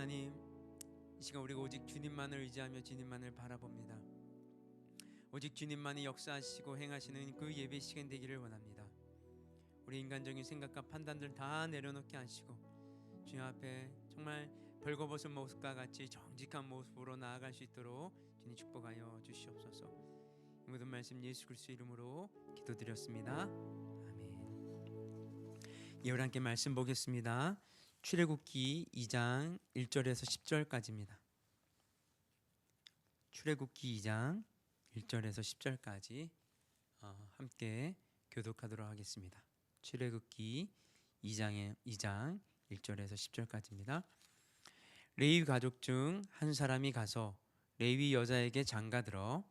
하나님, 이 시간 우리가 오직 주님만을 의지하며 주님만을 바라봅니다. 오직 주님만이 역사하시고 행하시는 그 예배 시간 되기를 원합니다. 우리 인간적인 생각과 판단들 다 내려놓게 하시고 주님 앞에 정말 벌거벗은 모습과 같이 정직한 모습으로 나아갈 수 있도록 주님 축복하여 주시옵소서. 이 모든 말씀 예수 그리스도 이름으로 기도드렸습니다. 아멘. 이어를 함께 말씀 보겠습니다. 출애굽기 2장 1절에서 10절까지입니다. 출애굽기 2장 1절에서 10절까지 함께 교독하도록 하겠습니다. 출애굽기 2장 1절에서 10절까지입니다. 레위 가족 중 한 사람이 가서 레위 여자에게 장가들어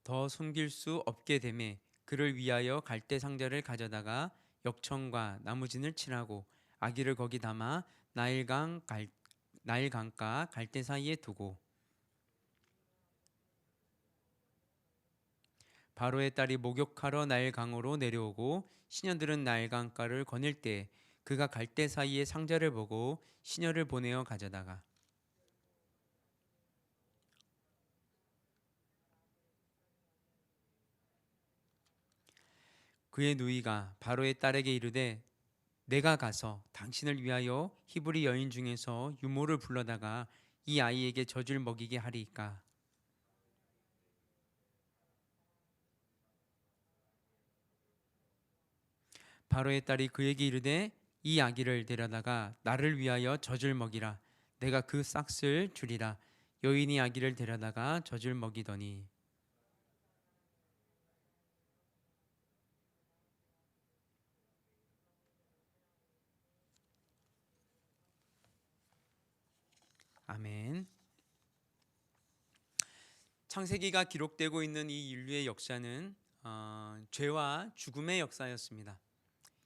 더 숨길 수 없게 되매 그를 위하여 갈대 상자를 가져다가 역청과 나무진을 칠하고 아기를 거기 담아 나일강과 갈대 사이에 두고 바로의 딸이 목욕하러 나일강으로 내려오고 시녀들은 나일강가를 거닐 때 그가 갈대 사이에 상자를 보고 시녀를 보내어 가져다가 그의 누이가 바로의 딸에게 이르되 내가 가서 당신을 위하여 히브리 여인 중에서 유모를 불러다가 이 아이에게 젖을 먹이게 하리이까. 바로의 딸이 그에게 이르되 이 아기를 데려다가 나를 위하여 젖을 먹이라. 내가 그 싹을 주리라. 여인이 아기를 데려다가 젖을 먹이더니 아멘. 창세기가 기록되고 있는 이 인류의 역사는 죄와 죽음의 역사였습니다.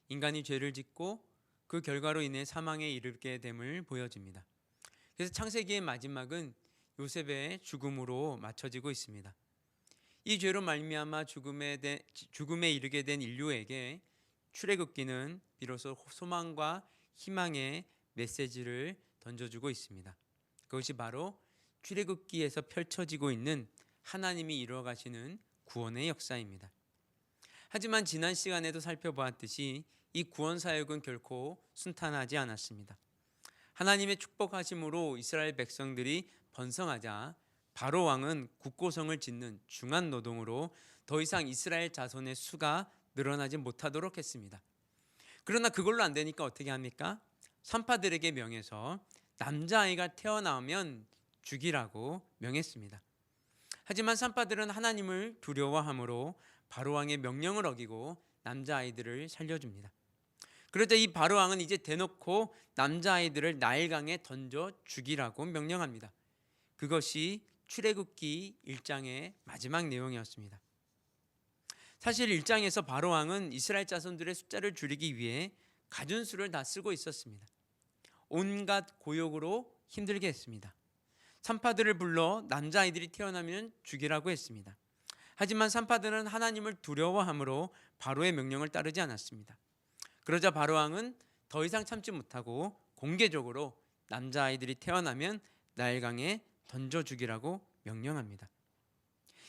인간이 죄를 짓고 그 결과로 인해 사망에 이르게 됨을 보여집니다. 그래서 창세기의 마지막은 요셉의 죽음으로 맞춰지고 있습니다. 이 죄로 말미암아 죽음에 이르게 된 인류에게 출애굽기는 비로소 소망과 희망의 메시지를 던져주고 있습니다. 그것이 바로 출애굽기에서 펼쳐지고 있는 하나님이 이루어가시는 구원의 역사입니다. 하지만 지난 시간에도 살펴보았듯이 이 구원 사역은 결코 순탄하지 않았습니다. 하나님의 축복하심으로 이스라엘 백성들이 번성하자 바로 왕은 국고성을 짓는 중한 노동으로 더 이상 이스라엘 자손의 수가 늘어나지 못하도록 했습니다. 그러나 그걸로 안 되니까 어떻게 합니까? 산파들에게 명해서 남자아이가 태어나면 죽이라고 명했습니다. 하지만 산파들은 하나님을 두려워하므로 바로왕의 명령을 어기고 남자아이들을 살려줍니다. 그러자 이 바로왕은 이제 대놓고 남자아이들을 나일강에 던져 죽이라고 명령합니다. 그것이 출애굽기 1장의 마지막 내용이었습니다. 사실 1장에서 바로왕은 이스라엘 자손들의 숫자를 줄이기 위해 갖은 수를 다 쓰고 있었습니다. 온갖 고역으로 힘들게 했습니다. 산파들을 불러 남자아이들이 태어나면 죽이라고 했습니다. 하지만 산파들은 하나님을 두려워하므로 바로의 명령을 따르지 않았습니다. 그러자 바로왕은 더 이상 참지 못하고 공개적으로 남자아이들이 태어나면 나일강에 던져 죽이라고 명령합니다.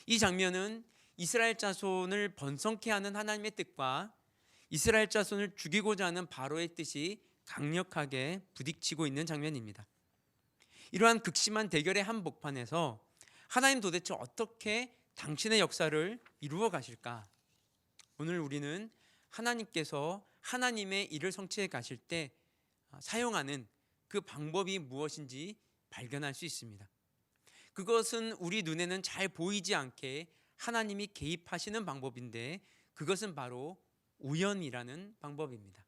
이 장면은 이스라엘 자손을 번성케 하는 하나님의 뜻과 이스라엘 자손을 죽이고자 하는 바로의 뜻이 강력하게 부딪히고 있는 장면입니다. 이러한 극심한 대결의 한복판에서 하나님 도대체 어떻게 당신의 역사를 이루어 가실까? 오늘 우리는 하나님께서 하나님의 일을 성취해 가실 때 사용하는 그 방법이 무엇인지 발견할 수 있습니다. 그것은 우리 눈에는 잘 보이지 않게 하나님이 개입하시는 방법인데 그것은 바로 우연이라는 방법입니다.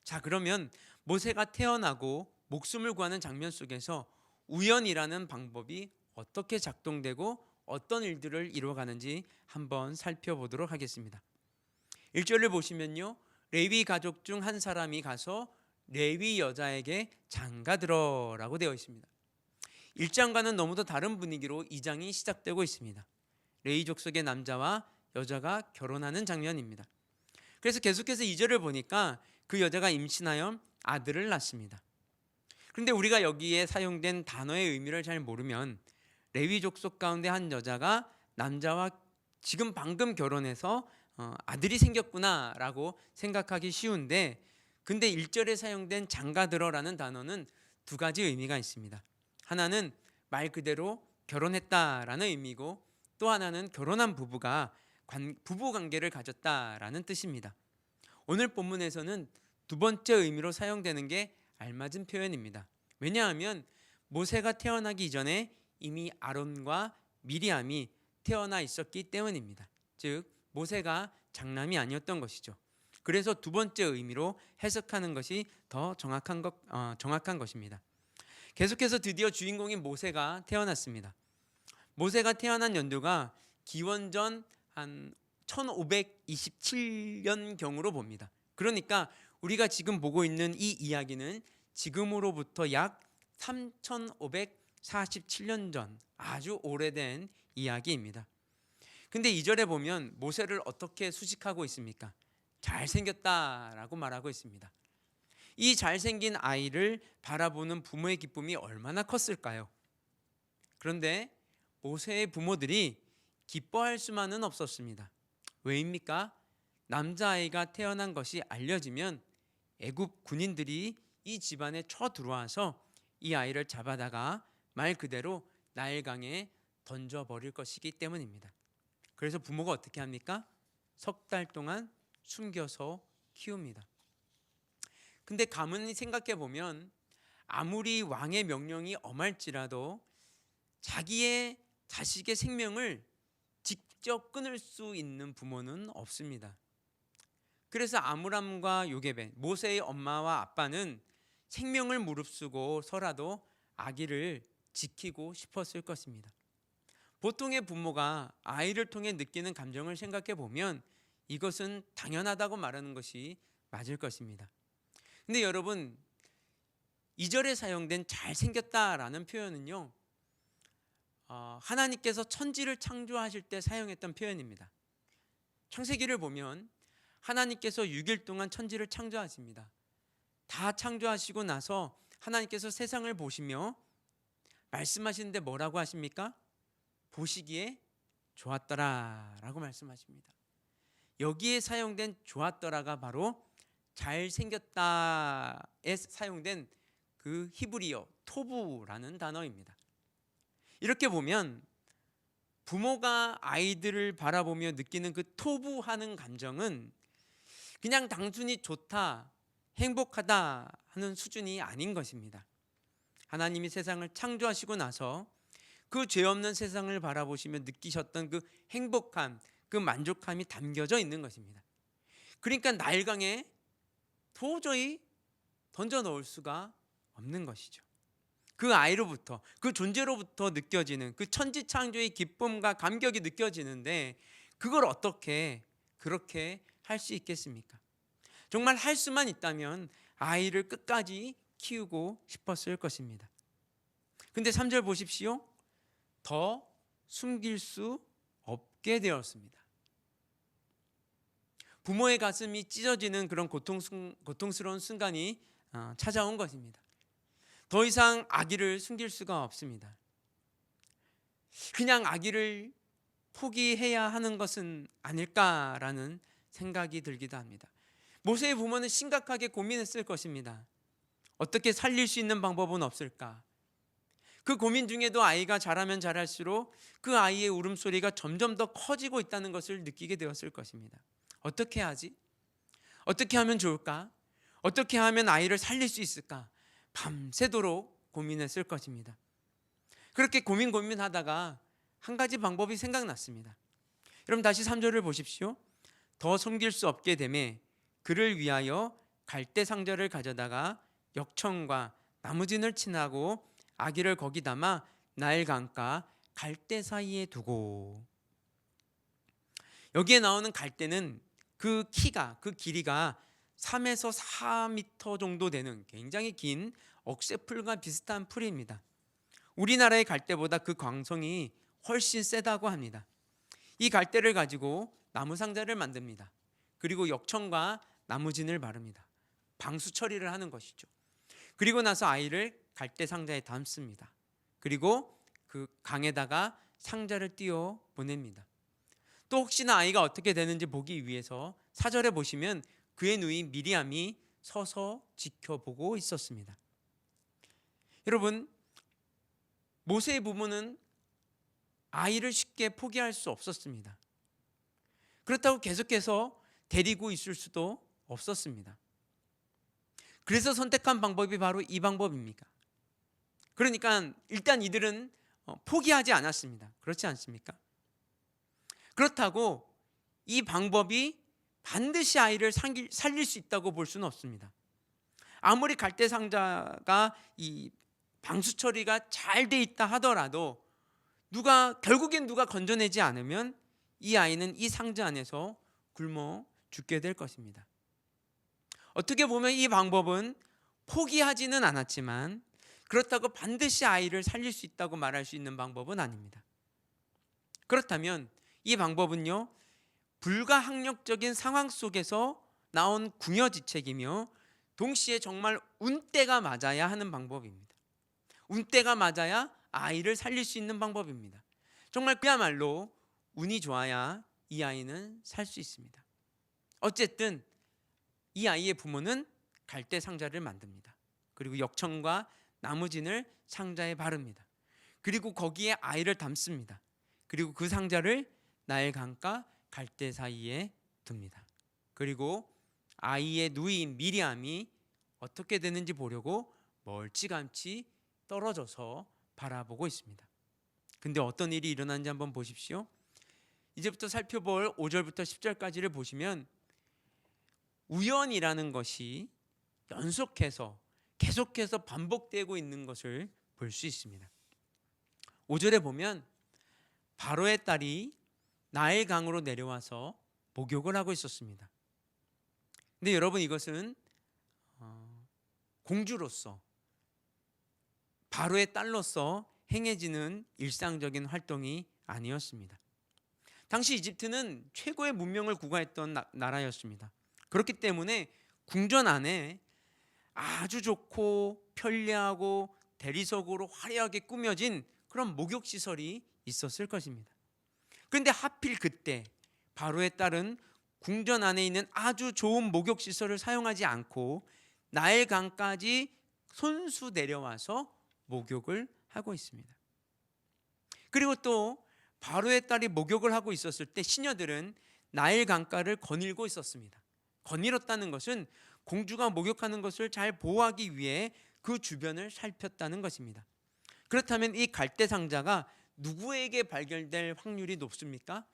자, 그러면 모세가 태어나고 목숨을 구하는 장면 속에서 우연이라는 방법이 어떻게 작동되고 어떤 일들을 이루어가는지 한번 살펴보도록 하겠습니다. 1절을 보시면요, 레위 가족 중 한 사람이 가서 레위 여자에게 장가들어라고 되어 있습니다. 1장과는 너무도 다른 분위기로 2장이 시작되고 있습니다. 레위 족속의 남자와 여자가 결혼하는 장면입니다. 그래서 계속해서 2절을 보니까 그 여자가 임신하여 아들을 낳습니다. 그런데 우리가 여기에 사용된 단어의 의미를 잘 모르면 레위 족속 가운데 한 여자가 남자와 지금 방금 결혼해서 아들이 생겼구나라고 생각하기 쉬운데, 근데 1절에 사용된 장가들어라는 단어는 두 가지 의미가 있습니다. 하나는 말 그대로 결혼했다라는 의미고, 또 하나는 결혼한 부부가 부부 관계를 가졌다라는 뜻입니다. 오늘 본문에서는 두 번째 의미로 사용되는 게 알맞은 표현입니다. 왜냐하면 모세가 태어나기 이전에 이미 아론과 미리암이 태어나 있었기 때문입니다. 즉 모세가 장남이 아니었던 것이죠. 그래서 두 번째 의미로 해석하는 것이 더 정확한 것입니다. 계속해서 드디어 주인공인 모세가 태어났습니다. 모세가 태어난 연도가 기원전 한 1527년경으로 봅니다. 그러니까 우리가 지금 보고 있는 이 이야기는 지금으로부터 약 3547년 전, 아주 오래된 이야기입니다. 근데 2절에 보면 모세를 어떻게 수식하고 있습니까? 잘생겼다라고 말하고 있습니다. 이 잘생긴 아이를 바라보는 부모의 기쁨이 얼마나 컸을까요? 그런데 모세의 부모들이 기뻐할 수만은 없었습니다. 왜입니까? 남자아이가 태어난 것이 알려지면 애굽 군인들이 이 집안에 쳐들어와서 이 아이를 잡아다가 말 그대로 나일강에 던져버릴 것이기 때문입니다. 그래서 부모가 어떻게 합니까? 석 달 동안 숨겨서 키웁니다. 근데 가만히 생각해 보면 아무리 왕의 명령이 엄할지라도 자기의 자식의 생명을 직접 끊을 수 있는 부모는 없습니다. 그래서 아므람과 요게벳, 모세의 엄마와 아빠는 생명을 무릅쓰고서라도 아기를 지키고 싶었을 것입니다. 보통의 부모가 아이를 통해 느끼는 감정을 생각해 보면 이것은 당연하다고 말하는 것이 맞을 것입니다. 근데 여러분, 2절에 사용된 잘생겼다라는 표현은요, 하나님께서 천지를 창조하실 때 사용했던 표현입니다. 창세기를 보면 하나님께서 6일 동안 천지를 창조하십니다. 다 창조하시고 나서 하나님께서 세상을 보시며 말씀하시는데 뭐라고 하십니까? 보시기에 좋았더라라고 말씀하십니다. 여기에 사용된 좋았더라가 바로 잘생겼다에 사용된 그 히브리어 토부라는 단어입니다. 이렇게 보면 부모가 아이들을 바라보며 느끼는 그 토부하는 감정은 그냥 단순히 좋다, 행복하다 하는 수준이 아닌 것입니다. 하나님이 세상을 창조하시고 나서 그 죄 없는 세상을 바라보시며 느끼셨던 그 행복함, 그 만족함이 담겨져 있는 것입니다. 그러니까 나일강에 도저히 던져 넣을 수가 없는 것이죠. 그 아이로부터, 그 존재로부터 느껴지는 그 천지창조의 기쁨과 감격이 느껴지는데 그걸 어떻게 그렇게 할 수 있겠습니까? 정말 할 수만 있다면 아이를 끝까지 키우고 싶었을 것입니다. 근데 3절 보십시오. 더 숨길 수 없게 되었습니다. 부모의 가슴이 찢어지는 그런 고통스러운 순간이 찾아온 것입니다. 더 이상 아기를 숨길 수가 없습니다. 그냥 아기를 포기해야 하는 것은 아닐까라는 생각이 들기도 합니다. 모세의 부모는 심각하게 고민했을 것입니다. 어떻게 살릴 수 있는 방법은 없을까? 그 고민 중에도 아이가 자라면 자랄수록 그 아이의 울음소리가 점점 더 커지고 있다는 것을 느끼게 되었을 것입니다. 어떻게 하지? 어떻게 하면 좋을까? 어떻게 하면 아이를 살릴 수 있을까? 밤새도록 고민했을 것입니다. 그렇게 고민하다가 한 가지 방법이 생각났습니다. 여러분 다시 3절을 보십시오. 더 숨길 수 없게 되매 그를 위하여 갈대 상자를 가져다가 역청과 나무진을 친하고 아기를 거기 담아 나일강가 갈대 사이에 두고. 여기에 나오는 갈대는 그 길이가 3에서 4m 정도 되는 굉장히 긴 억새풀과 비슷한 풀입니다. 우리나라의 갈대보다 그 광성이 훨씬 세다고 합니다. 이 갈대를 가지고 나무 상자를 만듭니다. 그리고 역청과 나무진을 바릅니다. 방수 처리를 하는 것이죠. 그리고 나서 아이를 갈대 상자에 담습니다. 그리고 그 강에다가 상자를 띄워 보냅니다. 또 혹시나 아이가 어떻게 되는지 보기 위해서 4절에 보시면 그의 누이 미리암이 서서 지켜보고 있었습니다. 여러분, 모세의 부모는 아이를 쉽게 포기할 수 없었습니다. 그렇다고 계속해서 데리고 있을 수도 없었습니다. 그래서 선택한 방법이 바로 이 방법입니다. 그러니까 일단 이들은 포기하지 않았습니다. 그렇지 않습니까? 그렇다고 이 방법이 반드시 아이를 살릴 수 있다고 볼 수는 없습니다. 아무리 갈대 상자가 이 방수 처리가 잘 돼 있다 하더라도 결국엔 누가 건져내지 않으면 이 아이는 이 상자 안에서 굶어 죽게 될 것입니다. 어떻게 보면 이 방법은 포기하지는 않았지만 그렇다고 반드시 아이를 살릴 수 있다고 말할 수 있는 방법은 아닙니다. 그렇다면 이 방법은요, 불가항력적인 상황 속에서 나온 궁여지책이며 동시에 정말 운때가 맞아야 하는 방법입니다. 운때가 맞아야 아이를 살릴 수 있는 방법입니다. 정말 그야말로 운이 좋아야 이 아이는 살 수 있습니다. 어쨌든 이 아이의 부모는 갈대 상자를 만듭니다. 그리고 역청과 나무진을 상자에 바릅니다. 그리고 거기에 아이를 담습니다. 그리고 그 상자를 나일 강가 갈대 사이에 둡니다. 그리고 아이의 누이인 미리암이 어떻게 되는지 보려고 멀찌감치 떨어져서 바라보고 있습니다. 근데 어떤 일이 일어나는지 한번 보십시오. 이제부터 살펴볼 5절부터 10절까지를 보시면 우연이라는 것이 계속해서 반복되고 있는 것을 볼 수 있습니다. 5절에 보면 바로의 딸이 나일 강으로 내려와서 목욕을 하고 있었습니다. 근데 여러분, 이것은 공주로서 바로의 딸로서 행해지는 일상적인 활동이 아니었습니다. 당시 이집트는 최고의 문명을 구가했던 나라였습니다. 그렇기 때문에 궁전 안에 아주 좋고 편리하고 대리석으로 화려하게 꾸며진 그런 목욕시설이 있었을 것입니다. 그런데 하필 그때 바로의 딸은 궁전 안에 있는 아주 좋은 목욕시설을 사용하지 않고 나일 강까지 손수 내려와서 목욕을 하고 있습니다. 그리고 또 바로의 딸이 목욕을 하고 있었을 때 시녀들은 나일 강가를 거닐고 있었습니다. 거닐었다는 것은 공주가 목욕하는 것을 잘 보호하기 위해 그 주변을 살폈다는 것입니다. 그렇다면 이 갈대 상자가 누구에게 발견될 확률이 높습니까?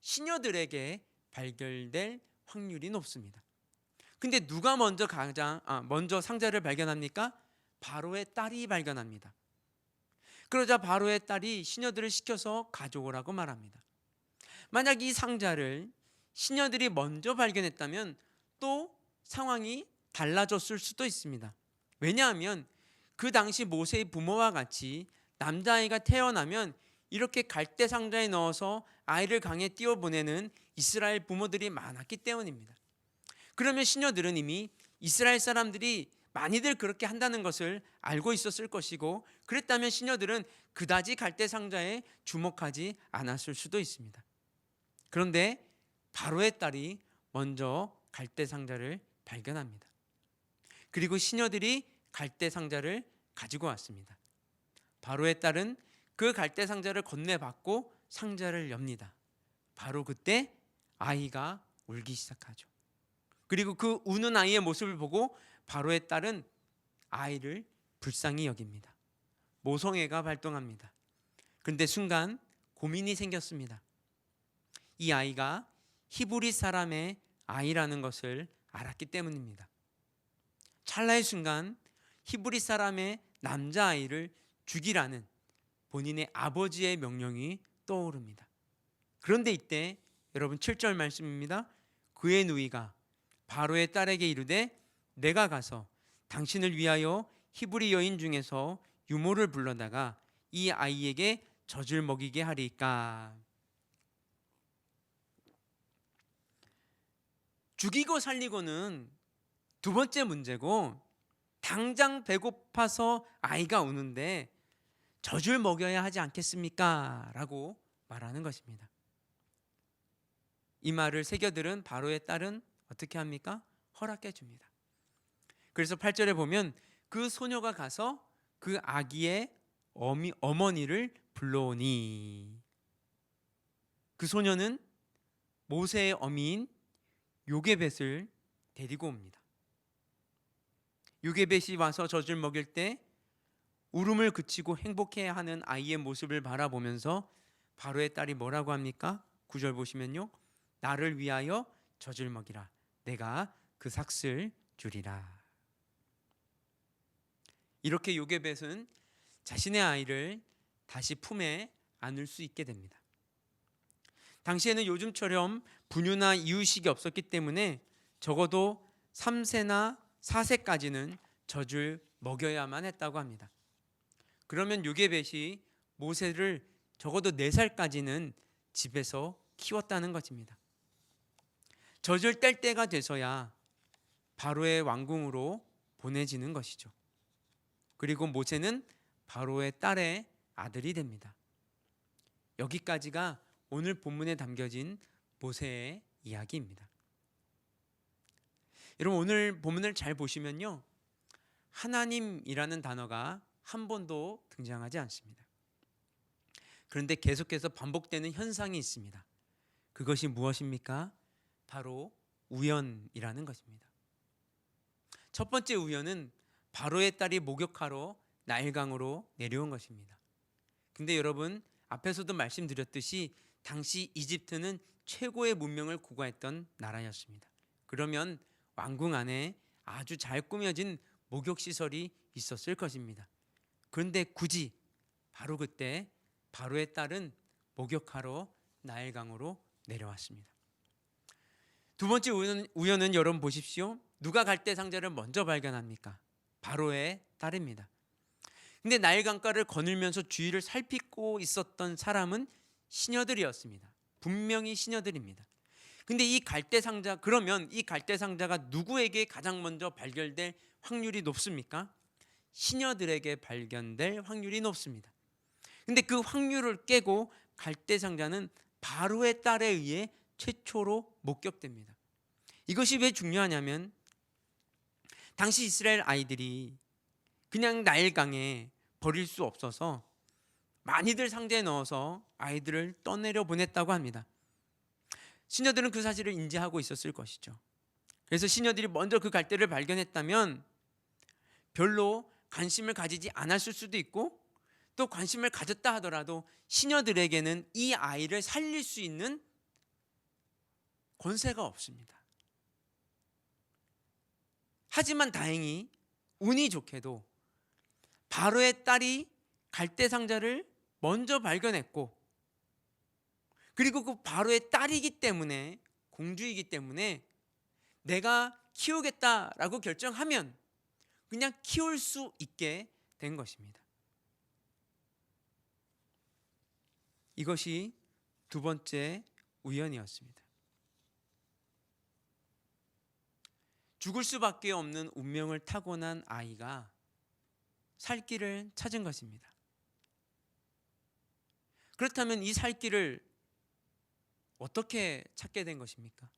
시녀들에게 발견될 확률이 높습니다. 근데 누가 먼저 상자를 발견합니까? 바로의 딸이 발견합니다. 그러자 바로의 딸이 시녀들을 시켜서 가져오라고 말합니다. 만약 이 상자를 시녀들이 먼저 발견했다면 또 상황이 달라졌을 수도 있습니다. 왜냐하면 그 당시 모세의 부모와 같이 남자아이가 태어나면 이렇게 갈대 상자에 넣어서 아이를 강에 띄워보내는 이스라엘 부모들이 많았기 때문입니다. 그러면 시녀들은 이미 이스라엘 사람들이 많이들 그렇게 한다는 것을 알고 있었을 것이고, 그랬다면 시녀들은 그다지 갈대 상자에 주목하지 않았을 수도 있습니다. 그런데 바로의 딸이 먼저 갈대 상자를 발견합니다. 그리고 시녀들이 갈대 상자를 가지고 왔습니다. 바로의 딸은 그 갈대 상자를 건네받고 상자를 엽니다. 바로 그때 아이가 울기 시작하죠. 그리고 그 우는 아이의 모습을 보고 바로의 딸은 아이를 불쌍히 여깁니다. 모성애가 발동합니다. 그런데 순간 고민이 생겼습니다. 이 아이가 히브리 사람의 아이라는 것을 알았기 때문입니다. 찰나의 순간 히브리 사람의 남자아이를 죽이라는 본인의 아버지의 명령이 떠오릅니다. 그런데 이때 여러분 7절 말씀입니다. 그의 누이가 바로의 딸에게 이르되 내가 가서 당신을 위하여 히브리 여인 중에서 유모를 불러다가 이 아이에게 젖을 먹이게 하리까. 죽이고 살리고는 두 번째 문제고, 당장 배고파서 아이가 우는데 젖을 먹여야 하지 않겠습니까? 라고 말하는 것입니다. 이 말을 새겨들은 바로의 딸은 어떻게 합니까? 허락해 줍니다. 그래서 8절에 보면 그 소녀가 가서 그 아기의 어머니를 불러오니, 그 소녀는 모세의 어미인 요게벳을 데리고 옵니다. 요게벳이 와서 젖을 먹일 때 울음을 그치고 행복해하는 아이의 모습을 바라보면서 바로의 딸이 뭐라고 합니까? 9절 보시면요, 나를 위하여 젖을 먹이라, 내가 그 삭슬 주리라. 이렇게 요게벳은 자신의 아이를 다시 품에 안을 수 있게 됩니다. 당시에는 요즘처럼 분유나 이유식이 없었기 때문에 적어도 3세나 4세까지는 젖을 먹여야만 했다고 합니다. 그러면 요게벳이 모세를 적어도 4살까지는 집에서 키웠다는 것입니다. 젖을 뗄 때가 돼서야 바로의 왕궁으로 보내지는 것이죠. 그리고 모세는 바로의 딸의 아들이 됩니다. 여기까지가 오늘 본문에 담겨진 모세의 이야기입니다. 여러분, 오늘 본문을 잘 보시면요, 하나님이라는 단어가 한 번도 등장하지 않습니다. 그런데 계속해서 반복되는 현상이 있습니다. 그것이 무엇입니까? 바로 우연이라는 것입니다. 첫 번째 우연은 바로의 딸이 목욕하러 나일강으로 내려온 것입니다. 근데 여러분, 앞에서도 말씀드렸듯이 당시 이집트는 최고의 문명을 구가했던 나라였습니다. 그러면 왕궁 안에 아주 잘 꾸며진 목욕시설이 있었을 것입니다. 그런데 굳이 바로 그때 바로의 딸은 목욕하러 나일강으로 내려왔습니다. 두 번째 우연은 여러분 보십시오. 누가 갈대상자를 먼저 발견합니까? 바로의 딸입니다. 근데 나일강가를 거닐면서 주위를 살피고 있었던 사람은 시녀들이었습니다. 분명히 시녀들입니다. 근데 그러면 이 갈대상자가 누구에게 가장 먼저 발견될 확률이 높습니까? 시녀들에게 발견될 확률이 높습니다. 근데 그 확률을 깨고 갈대상자는 바로의 딸에 의해 최초로 목격됩니다. 이것이 왜 중요하냐면, 당시 이스라엘 아이들이 그냥 나일강에 버릴 수 없어서 많이들 상자에 넣어서 아이들을 떠내려 보냈다고 합니다. 시녀들은 그 사실을 인지하고 있었을 것이죠. 그래서 시녀들이 먼저 그 갈대를 발견했다면 별로 관심을 가지지 않았을 수도 있고, 또 관심을 가졌다 하더라도 시녀들에게는 이 아이를 살릴 수 있는 권세가 없습니다. 하지만 다행히 운이 좋게도 바로의 딸이 갈대상자를 먼저 발견했고, 그리고 그 바로의 딸이기 때문에, 공주이기 때문에 내가 키우겠다라고 결정하면 그냥 키울 수 있게 된 것입니다. 이것이 두 번째 우연이었습니다. 죽을 수밖에 없는 운명을 타고난 아이가 살 길을 찾은 것입니다. 그렇다면 이 살 길을 어떻게 찾게 된 것입니까?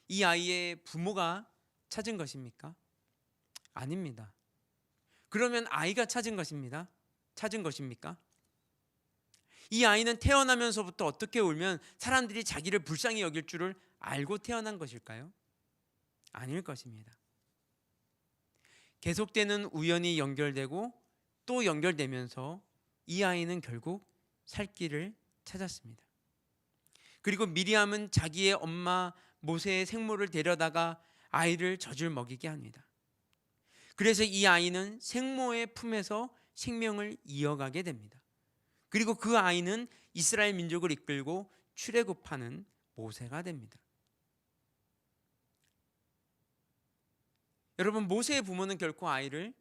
이 아이의 부모가 찾은 것입니까? 아닙니다. 그러면 아이가 찾은 것입니까? 이 아이는 태어나면서부터 어떻게 울면 사람들이 자기를 불쌍히 여길 줄을 알고 태어난 것일까요? 아닐 것입니다. 계속되는 우연이 연결되고 또 연결되면서 이 아이는 결국 살 길을 찾았습니다. 그리고 미리암은 자기의 엄마 모세의 생모를 데려다가 아이를 젖을 먹이게 합니다. 그래서 이 아이는 생모의 품에서 생명을 이어가게 됩니다. 그리고 그 아이는 이스라엘 민족을 이끌고 출애굽하는 모세가 됩니다. 여러분, 모세의 부모는 결코 아이를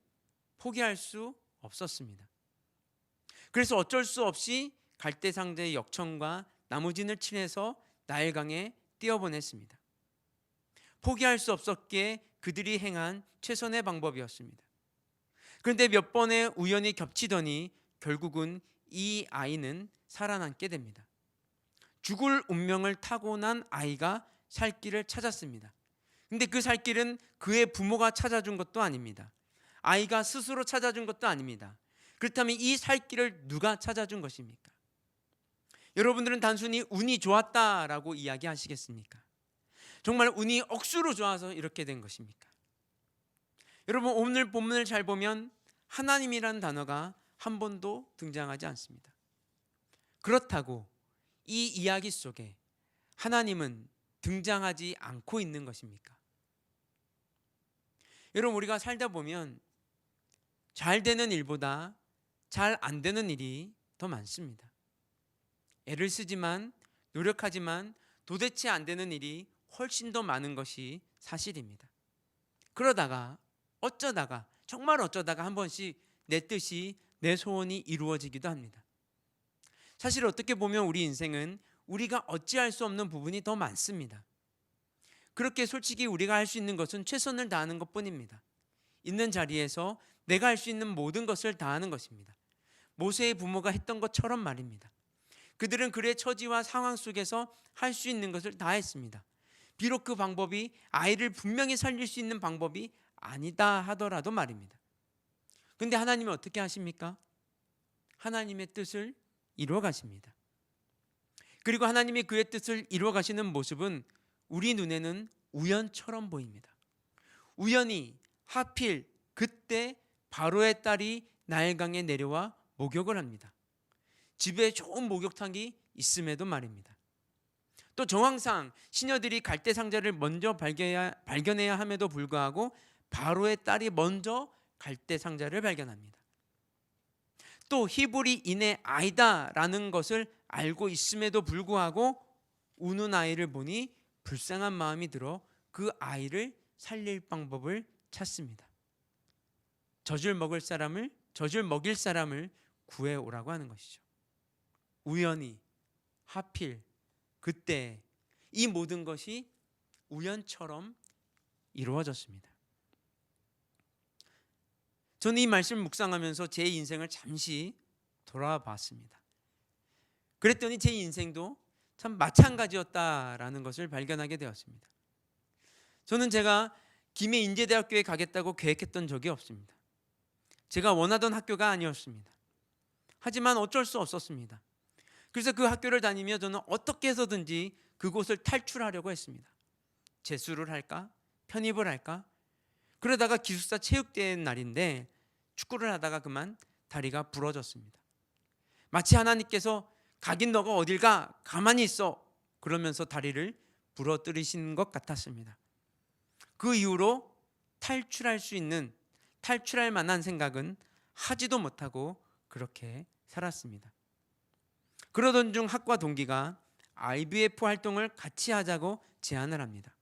포기할 수 없었습니다. 그래서 어쩔 수 없이 갈대상자의 역청과 나무진을 칠해서 나일강에 띄어보냈습니다. 포기할 수 없었기에 그들이 행한 최선의 방법이었습니다. 그런데 몇 번의 우연이 겹치더니 결국은 이 아이는 살아남게 됩니다. 죽을 운명을 타고난 아이가 살 길을 찾았습니다. 근데 그 살 길은 그의 부모가 찾아준 것도 아닙니다. 아이가 스스로 찾아준 것도 아닙니다. 그렇다면 이 살 길을 누가 찾아준 것입니까? 여러분들은 단순히 운이 좋았다라고 이야기하시겠습니까? 정말 운이 억수로 좋아서 이렇게 된 것입니까? 여러분, 오늘 본문을 잘 보면 하나님이라는 단어가 한 번도 등장하지 않습니다. 그렇다고 이 이야기 속에 하나님은 등장하지 않고 있는 것입니까? 여러분, 우리가 살다 보면 잘 되는 일보다 잘 안 되는 일이 더 많습니다. 애를 쓰지만, 노력하지만 도대체 안 되는 일이 훨씬 더 많은 것이 사실입니다. 그러다가 어쩌다가, 정말 어쩌다가 한 번씩 내 뜻이, 내 소원이 이루어지기도 합니다. 사실 어떻게 보면 우리 인생은 우리가 어찌할 수 없는 부분이 더 많습니다. 그렇게 솔직히 우리가 할 수 있는 것은 최선을 다하는 것뿐입니다. 있는 자리에서 내가 할 수 있는 모든 것을 다하는 것입니다. 모세의 부모가 했던 것처럼 말입니다. 그들은 그의 처지와 상황 속에서 할 수 있는 것을 다 했습니다. 비록 그 방법이 아이를 분명히 살릴 수 있는 방법이 아니다 하더라도 말입니다. 그런데 하나님은 어떻게 하십니까? 하나님의 뜻을 이루어 가십니다. 그리고 하나님이 그의 뜻을 이루어 가시는 모습은 우리 눈에는 우연처럼 보입니다. 우연히 하필 그때 바로의 딸이 나일강에 내려와 목욕을 합니다. 집에 좋은 목욕탕이 있음에도 말입니다. 또 정황상 시녀들이 갈대 상자를 먼저 발견해야 함에도 불구하고 바로의 딸이 먼저 갈대 상자를 발견합니다. 또 히브리 인의 아이다라는 것을 알고 있음에도 불구하고 우는 아이를 보니 불쌍한 마음이 들어 그 아이를 살릴 방법을 찾습니다. 젖을 먹일 사람을 구해오라고 하는 것이죠. 우연히 하필 그때 이 모든 것이 우연처럼 이루어졌습니다. 저는 이 말씀을 묵상하면서 제 인생을 잠시 돌아봤습니다. 그랬더니 제 인생도 참 마찬가지였다라는 것을 발견하게 되었습니다. 저는 제가 김해 인제대학교에 가겠다고 계획했던 적이 없습니다. 제가 원하던 학교가 아니었습니다. 하지만 어쩔 수 없었습니다. 그래서 그 학교를 다니며 저는 어떻게 해서든지 그곳을 탈출하려고 했습니다. 재수를 할까? 편입을 할까? 그러다가 기숙사 체육대회 날인데 축구를 하다가 그만 다리가 부러졌습니다. 마치 하나님께서 가긴 너가 어딜 가? 가만히 있어. 그러면서 다리를 부러뜨리신 것 같았습니다. 그 이후로 탈출할 만한 생각은 하지도 못하고 그렇게 살았습니다. 그러던 중 학과 동기가 IVF 활동을 같이 하자고 제안을 합니다.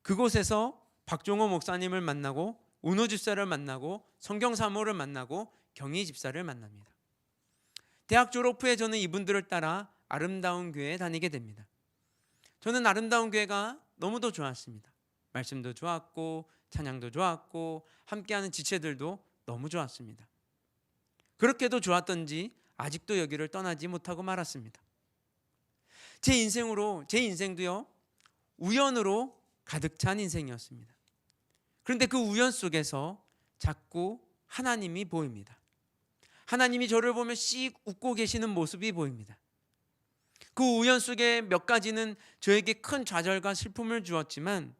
그곳에서 박종호 목사님을 만나고 은호 집사를 만나고 성경 사모를 만나고 경희 집사를 만납니다. 대학 졸업 후에 저는 이분들을 따라 아름다운 교회에 다니게 됩니다. 저는 아름다운 교회가 너무도 좋았습니다. 말씀도 좋았고 찬양도 좋았고 함께하는 지체들도 너무 좋았습니다. 그렇게도 좋았던지 아직도 여기를 떠나지 못하고 말았습니다. 제 인생도요, 우연으로 가득 찬 인생이었습니다. 그런데 그 우연 속에서 자꾸 하나님이 보입니다. 하나님이 저를 보며 씩 웃고 계시는 모습이 보입니다. 그 우연 속에 몇 가지는 저에게 큰 좌절과 슬픔을 주었지만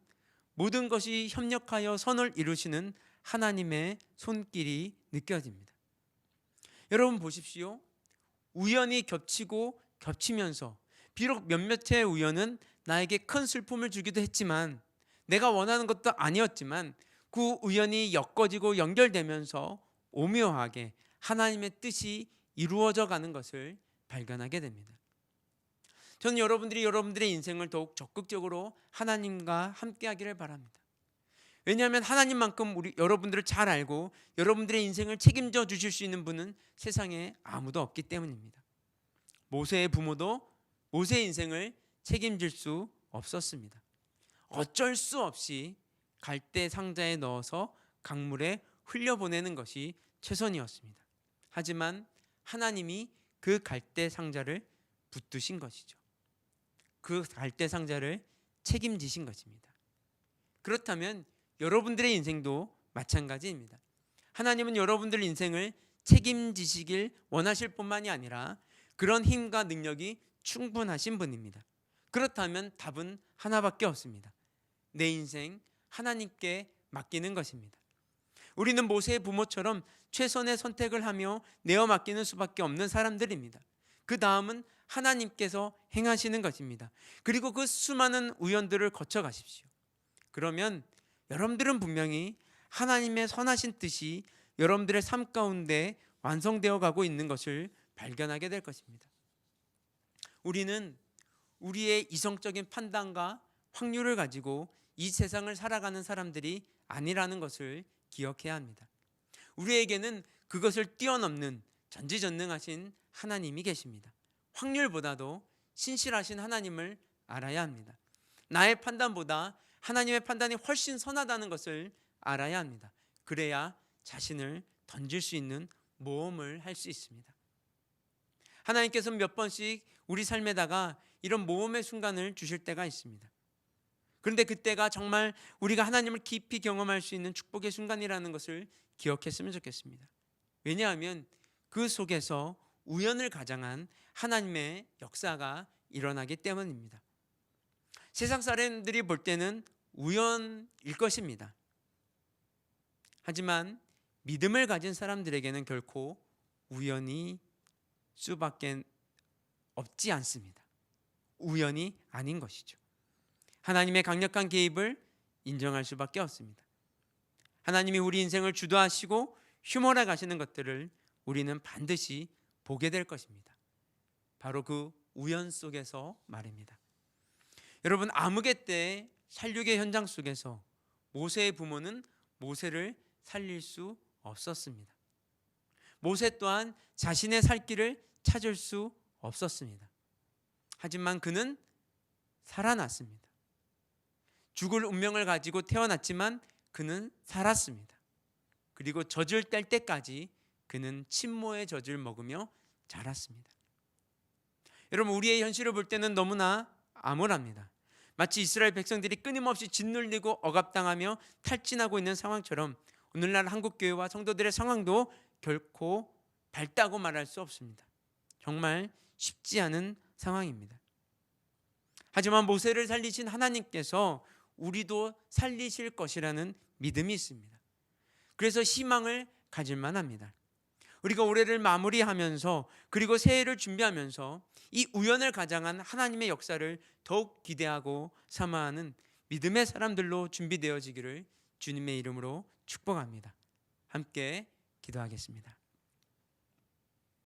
모든 것이 협력하여 선을 이루시는 하나님의 손길이 느껴집니다. 여러분 보십시오. 우연이 겹치고 겹치면서 비록 몇몇의 우연은 나에게 큰 슬픔을 주기도 했지만 내가 원하는 것도 아니었지만 그 우연이 엮어지고 연결되면서 오묘하게 하나님의 뜻이 이루어져 가는 것을 발견하게 됩니다. 저는 여러분들의 인생을 더욱 적극적으로 하나님과 함께하기를 바랍니다. 왜냐하면 하나님만큼 여러분들을 잘 알고 여러분들의 인생을 책임져 주실 수 있는 분은 세상에 아무도 없기 때문입니다. 모세의 부모도 모세의 인생을 책임질 수 없었습니다. 어쩔 수 없이 갈대 상자에 넣어서 강물에 흘려보내는 것이 최선이었습니다. 하지만 하나님이 그 갈대 상자를 붙드신 것이죠. 그 갈대 상자를 책임지신 것입니다. 그렇다면 여러분들의 인생도 마찬가지입니다. 하나님은 여러분들 인생을 책임지시길 원하실 뿐만이 아니라 그런 힘과 능력이 충분하신 분입니다. 그렇다면 답은 하나밖에 없습니다. 내 인생 하나님께 맡기는 것입니다. 우리는 모세의 부모처럼 최선의 선택을 하며 내어 맡기는 수밖에 없는 사람들입니다. 그 다음은 하나님께서 행하시는 것입니다. 그리고 그 수많은 우연들을 거쳐 가십시오. 그러면 여러분들은 분명히 하나님의 선하신 뜻이 여러분들의 삶 가운데 완성되어 가고 있는 것을 발견하게 될 것입니다. 우리는 우리의 이성적인 판단과 확률을 가지고 이 세상을 살아가는 사람들이 아니라는 것을 기억해야 합니다. 우리에게는 그것을 뛰어넘는 전지전능하신 하나님이 계십니다. 확률보다도 신실하신 하나님을 알아야 합니다. 나의 판단보다 하나님의 판단이 훨씬 선하다는 것을 알아야 합니다. 그래야 자신을 던질 수 있는 모험을 할 수 있습니다. 하나님께서는 몇 번씩 우리 삶에다가 이런 모험의 순간을 주실 때가 있습니다. 그런데 그때가 정말 우리가 하나님을 깊이 경험할 수 있는 축복의 순간이라는 것을 기억했으면 좋겠습니다. 왜냐하면 그 속에서 우연을 가장한 하나님의 역사가 일어나기 때문입니다. 세상 사람들이 볼 때는 우연일 것입니다. 하지만 믿음을 가진 사람들에게는 결코 우연이 수밖에 없지 않습니다. 우연이 아닌 것이죠. 하나님의 강력한 개입을 인정할 수밖에 없습니다. 하나님이 우리 인생을 주도하시고 휴머라 가시는 것들을 우리는 반드시 보게 될 것입니다. 바로 그 우연 속에서 말입니다. 여러분, 암흑의 때 살육의 현장 속에서 모세의 부모는 모세를 살릴 수 없었습니다. 모세 또한 자신의 살 길을 찾을 수 없었습니다. 하지만 그는 살아났습니다. 죽을 운명을 가지고 태어났지만 그는 살았습니다. 그리고 젖을 뗄 때까지 그는 친모의 젖을 먹으며 자랐습니다. 여러분, 우리의 현실을 볼 때는 너무나 암울합니다. 마치 이스라엘 백성들이 끊임없이 짓눌리고 억압당하며 탈진하고 있는 상황처럼 오늘날 한국교회와 성도들의 상황도 결코 밝다고 말할 수 없습니다. 정말 쉽지 않은 상황입니다. 하지만 모세를 살리신 하나님께서 우리도 살리실 것이라는 믿음이 있습니다. 그래서 희망을 가질 만합니다. 우리가 올해를 마무리하면서 그리고 새해를 준비하면서 이 우연을 가장한 하나님의 역사를 더욱 기대하고 사모하는 믿음의 사람들로 준비되어지기를 주님의 이름으로 축복합니다. 함께 기도하겠습니다.